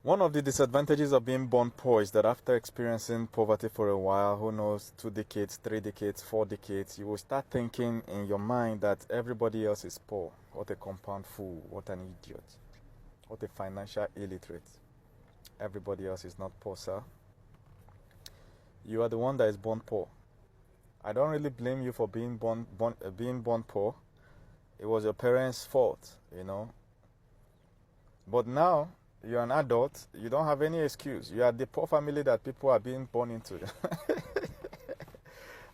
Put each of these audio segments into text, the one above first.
One of the disadvantages of being born poor is that after experiencing poverty for a while, who knows, 2 decades, 3 decades, 4 decades, you will start thinking in your mind that everybody else is poor. What a compound fool, what an idiot, what a financial illiterate. Everybody else is not poor, sir. You are the one that is born poor. I don't really blame you for being born poor. It was your parents' fault, you know. But now you're an adult, you don't have any excuse. You are the poor family that people are being born into.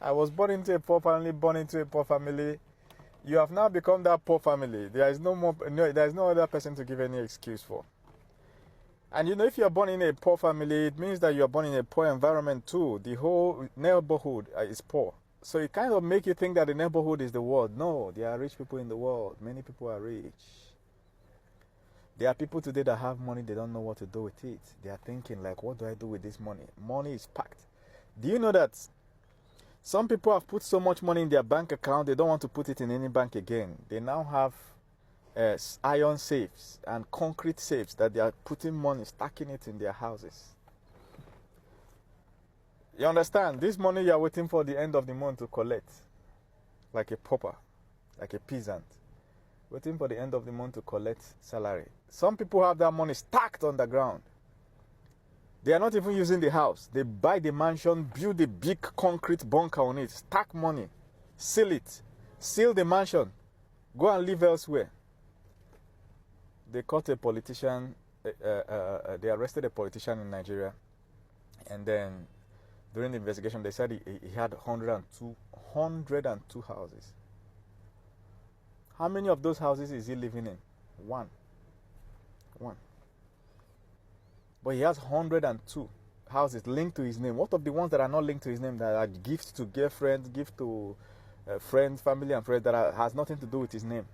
I was born into a poor family, born into a poor family. You have now become that poor family. There is no other person to give any excuse for. And you know, if you're born in a poor family, it means that you're born in a poor environment too. The whole neighborhood is poor. So it kind of makes you think that the neighborhood is the world. No, there are rich people in the world. Many people are rich. There are people today that have money, they don't know what to do with it. They are thinking like, what do I do with this money? Money is packed. Do you know that some people have put so much money in their bank account, they don't want to put it in any bank again. They now have iron safes and concrete safes that they are putting money, stacking it in their houses. You understand? This money you are waiting for the end of the month to collect. Like a pauper, like a peasant. Waiting for the end of the month to collect salary. Some people have that money stacked on the ground. They are not even using the house. They buy the mansion, build a big concrete bunker on it, stack money, seal it, seal the mansion, go and live elsewhere. They caught a politician, they arrested a politician in Nigeria, and then during the investigation they said he had 102 houses. How many of those houses is he living in? One. But he has 102 houses linked to his name. What of the ones that are not linked to his name, that are gifts to girlfriends, gifts to friends, family and friends, that has nothing to do with his name?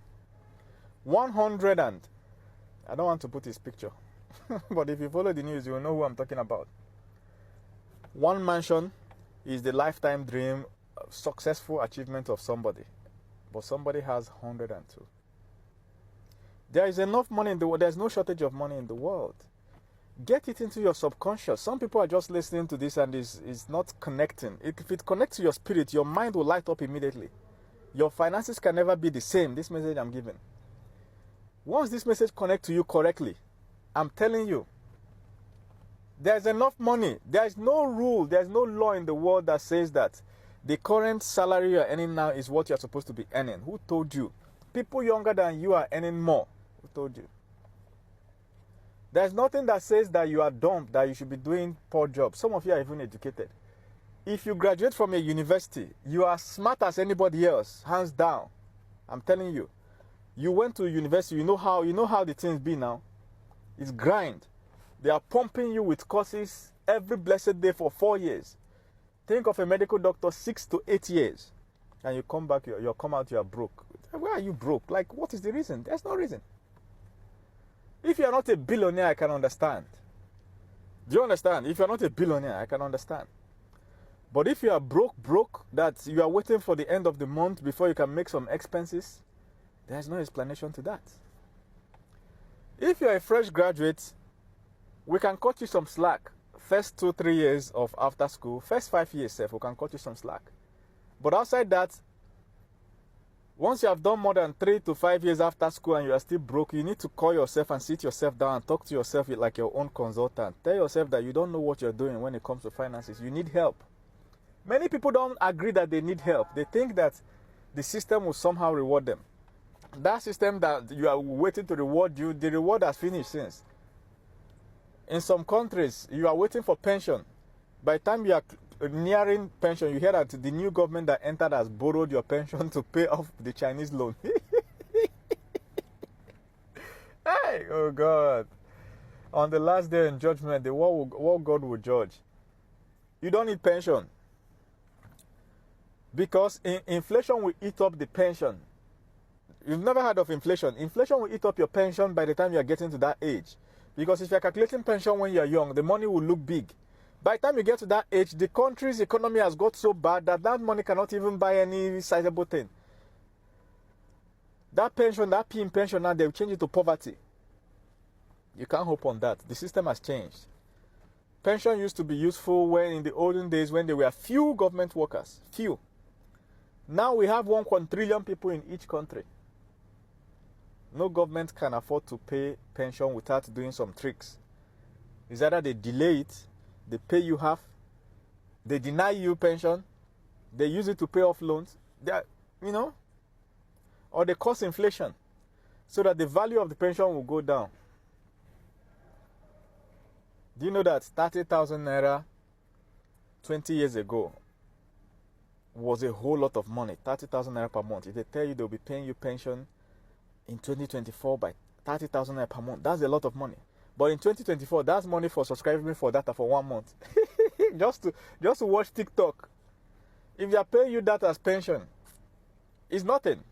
100 and... I don't want to put his picture. But if you follow the news, you will know who I'm talking about. One mansion is the lifetime dream, successful achievement of somebody. But somebody has 102. There is enough money in the world. There's no shortage of money in the world. Get it into your subconscious. Some people are just listening to this and is not connecting. If it connects to your spirit, your mind will light up immediately. Your finances can never be the same. This message I'm giving. Once this message connects to you correctly, I'm telling you, there's enough money. There's no rule, there's no law in the world that says that the current salary you're earning now is what you're supposed to be earning. Who told you? People younger than you are earning more. Who told you? There's nothing that says that you are dumb, that you should be doing poor jobs. Some of you are even educated. If you graduate from a university, you are smart as anybody else, hands down. I'm telling you. You went to university, you know how the things be now. It's grind. They are pumping you with courses every blessed day for 4 years. Think of a medical doctor, 6 to 8 years. And you come back, you come out, you are broke. Why are you broke? Like, what is the reason? There's no reason. If you are not a billionaire, I can understand. Do you understand? If you are not a billionaire, I can understand. But if you are broke, that you are waiting for the end of the month before you can make some expenses, there's no explanation to that. If you're a fresh graduate, we can cut you some slack. First 2-3 years of after school, first 5 years, we can cut you some slack. But outside that, once you have done more than 3 to 5 years after school and you are still broke, you need to call yourself and sit yourself down and talk to yourself like your own consultant. Tell yourself that you don't know what you're doing when it comes to finances. You need help. Many people don't agree that they need help. They think that the system will somehow reward them. That system that you are waiting to reward you, the reward has finished since. In some countries, you are waiting for pension. By the time you are nearing pension, you hear that the new government that entered has borrowed your pension to pay off the Chinese loan. Hey, oh God. On the last day in judgment, what God will judge. You don't need pension. Because inflation will eat up the pension. You've never heard of inflation. Inflation will eat up your pension by the time you are getting to that age. Because if you're calculating pension when you're young, the money will look big. By the time you get to that age, the country's economy has got so bad that that money cannot even buy any sizable thing. That pension, that PM pension now, they'll change it to poverty. You can't hope on that. The system has changed. Pension used to be useful when in the olden days when there were few government workers. Few. Now we have 1 quadrillion people in each country. No government can afford to pay pension without doing some tricks. It's either they delay it, they pay you half, they deny you pension, they use it to pay off loans, or they cause inflation so that the value of the pension will go down. Do you know that 30,000 naira 20 years ago was a whole lot of money? 30,000 naira per month. If they tell you they'll be paying you pension in 2024 by 30,000 naira per month, that's a lot of money. But in 2024, that's money for subscribing for data for 1 month. just to watch TikTok. If they are paying you that as pension, it's nothing.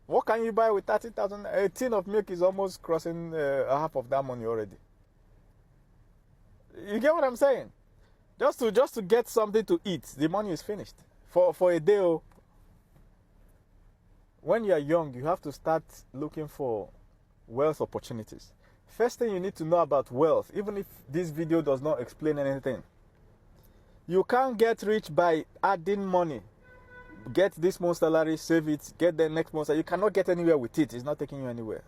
What can you buy with 30,000? A tin of milk is almost crossing half of that money already. You get what I'm saying? Just to get something to eat, the money is finished for a day. When you are young, you have to start looking for wealth opportunities. First thing you need to know about wealth, even if this video does not explain anything, you can't get rich by adding money. Get this month's salary, save it, get the next month's salary. You cannot get anywhere with it. It's not taking you anywhere.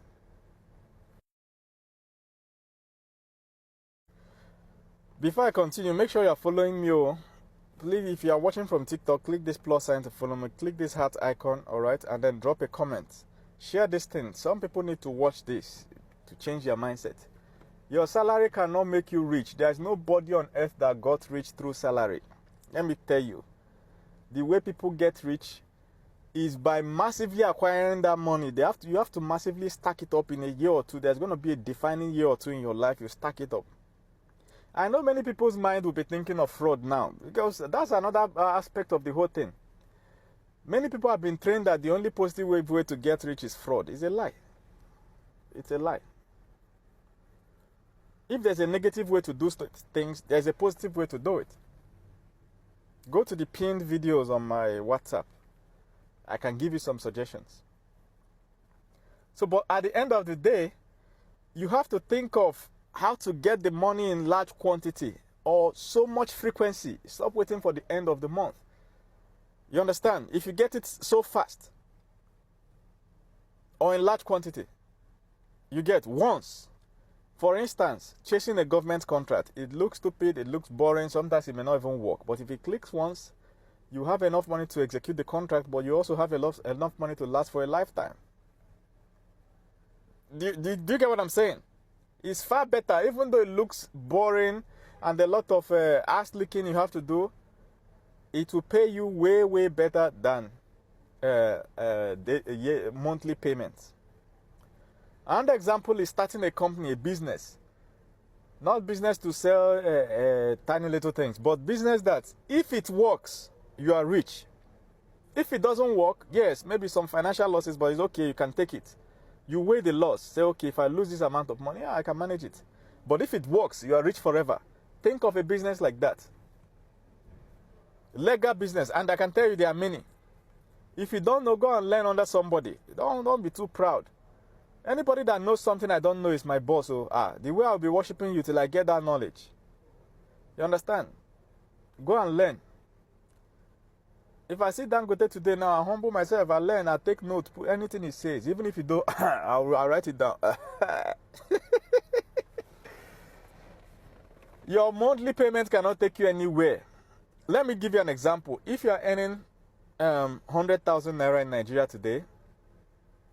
Before I continue, make sure you are following me. Please, if you are watching from TikTok, click this plus sign to follow me. Click this heart icon, alright, and then drop a comment. Share this thing. Some people need to watch this to change their mindset. Your salary cannot make you rich. There is nobody on earth that got rich through salary. Let me tell you. The way people get rich is by massively acquiring that money. You have to massively stack it up in a year or two. There's going to be a defining year or two in your life. You stack it up. I know many people's mind will be thinking of fraud now, because that's another aspect of the whole thing. Many people have been trained that the only positive way to get rich is fraud. It's a lie. It's a lie. If there's a negative way to do things, there's a positive way to do it. Go to the pinned videos on my WhatsApp. I can give you some suggestions. But at the end of the day, you have to think of how to get the money in large quantity or so much frequency. Stop waiting for the end of the month. You understand? If you get it so fast or in large quantity, you get once. For instance, chasing a government contract. It looks stupid, it looks boring, sometimes it may not even work. But if it clicks once, you have enough money to execute the contract, but you also have enough money to last for a lifetime. Do you get what I'm saying? It's far better, even though it looks boring and a lot of ass licking you have to do, it will pay you way, way better than monthly payments. Another example is starting a company, a business. Not business to sell tiny little things, but business that if it works, you are rich. If it doesn't work, yes, maybe some financial losses, but it's okay, you can take it. You weigh the loss. Say, okay, if I lose this amount of money, I can manage it. But if it works, you are rich forever. Think of a business like that. Legal business, and I can tell you there are many. If you don't know, go and learn under somebody. Don't be too proud. Anybody that knows something I don't know is my boss. So the way I'll be worshiping you till I get that knowledge. You understand? Go and learn. If I sit down today now, I humble myself, I learn, I take note, put anything he says. Even if you don't, I'll write it down. Your monthly payment cannot take you anywhere. Let me give you an example. If you are earning 100,000 naira in Nigeria today,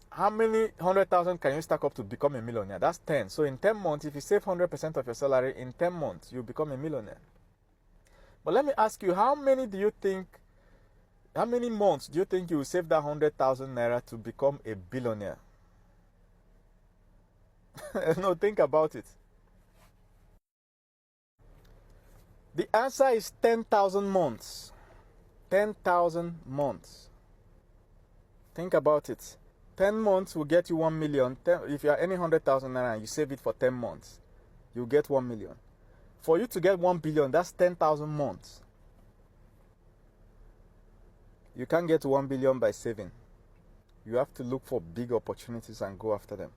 how many 100,000 can you stack up to become a millionaire? That's 10. So in 10 months, if you save 100% of your salary, in 10 months, you become a millionaire. But let me ask you, how many months do you think you will save that 100,000 naira to become a billionaire? No, think about it. The answer is 10,000 months. 10,000 months. Think about it. 10 months will get you 1 million. If you are earning 100,000 naira and you save it for 10 months, you get 1 million. For you to get 1 billion, that's 10,000 months. You can't get 1 billion by saving. You have to look for big opportunities and go after them.